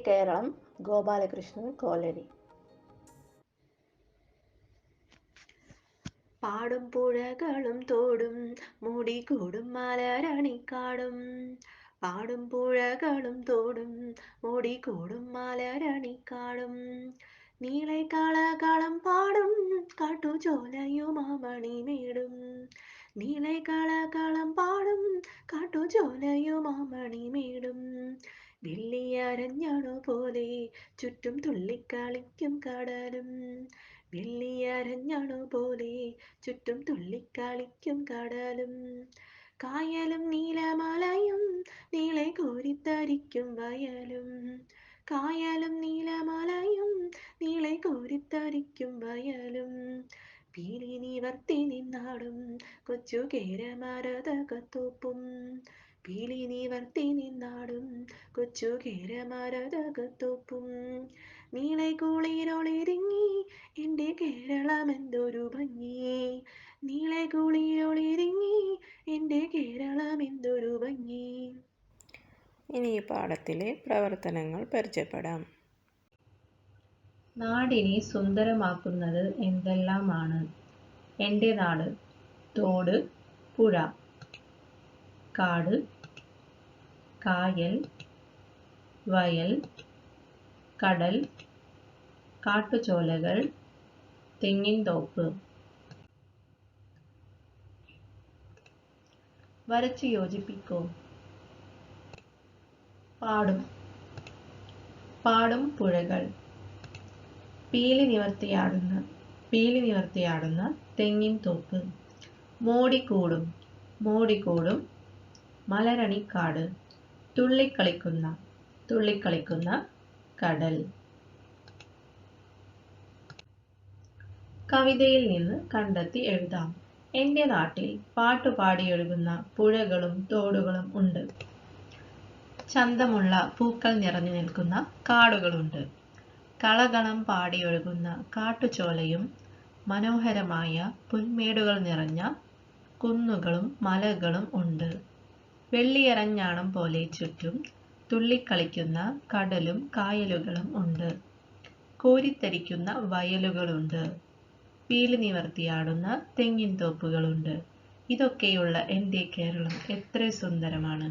കേരളം ഗോപാലകൃഷ്ണൻ കോലടി. പാടും പുഴകളും തോടും മൂടിക്കൂടും മലരണിക്കാടും. പാടും പുഴകളും തോടും മൂടിക്കൂടും മലരണിക്കാടും. നീളെ കളകളം പാടും കാട്ടുചോലയുമാമണിമേടും. നീളെ കളകളം പാടും കാട്ടുചോലയുമാമണിമേടും. വെള്ളിയരഞ്ഞണു പോലെ ചുറ്റും തുള്ളിക്കളിക്കും കടലും. വെള്ളിയരഞ്ഞണു പോലെ ചുറ്റും തുള്ളിക്കളിക്കും കടലും. കായലും നീലമലയും നീളെ കോരിത്തരിക്കും വയലും. കായലും നീലമലയും നീളെ കോരിത്തരിക്കും വയലും. പീലി നിവർത്തി നിന്നാടും കൊച്ചു കേരമരതകത്തോപ്പും. പീലി നിവർത്തി നിന്നാടും കൊച്ചു കേരമരതകത്തോപ്പും. നീളെ കുളിരൊളിരിങ്ങി എൻ്റെ കേരളമെന്തൊരു ഭംഗി. നീളെ കുളിരൊളിരിങ്ങി എൻ്റെ കേരളമെന്തൊരു ഭംഗി. ഇനി ഈ പാഠത്തിലെ പ്രവർത്തനങ്ങൾ പരിചയപ്പെടാം. നാടിനെ സുന്ദരമാക്കുന്നത് എന്തെല്ലാമാണ്? എൻ്റെ നാട്: തോട്, പുഴ, കാട്, കായൽ, വയൽ, കടൽ, കാട്ടുചോലകൾ, തെങ്ങിൻതോപ്പ്. വരച്ചു യോജിപ്പിക്കൂ. പാടും. പാടും പുഴകൾ. പീലി നിവർത്തിയാടുന്ന തെങ്ങിൻതോപ്പ്. മോടിക്കൂടും. മോടിക്കൂടും മലരണിക്കാട്. തുള്ളിക്കളിക്കുന്ന കടൽ. കവിതയിൽ നിന്ന് കണ്ടെത്തി എഴുതാം. എൻ്റെ നാട്ടിൽ പാട്ടുപാടിയൊഴുകുന്ന പുഴകളും തോടുകളും ഉണ്ട്. ചന്തമുള്ള പൂക്കൾ നിറഞ്ഞു നിൽക്കുന്ന കാടുകളുണ്ട്. കളകളം പാടിയൊഴുകുന്ന കാട്ടുചോലയും മനോഹരമായ പുൽമേടുകൾ നിറഞ്ഞ കുന്നുകളും മലകളും ഉണ്ട്. വെള്ളിയരഞ്ഞാണം പോലെ ചുറ്റും തുള്ളിക്കളിക്കുന്ന കടലും കായലുകളും ഉണ്ട്. കോരിത്തരിക്കുന്ന വയലുകളുണ്ട്. പീലി നിവർത്തിയാടുന്ന തെങ്ങിൻതോപ്പുകളുണ്ട്. ഇതൊക്കെയുള്ള എൻ്റെ കേരളം എത്ര സുന്ദരമാണ്.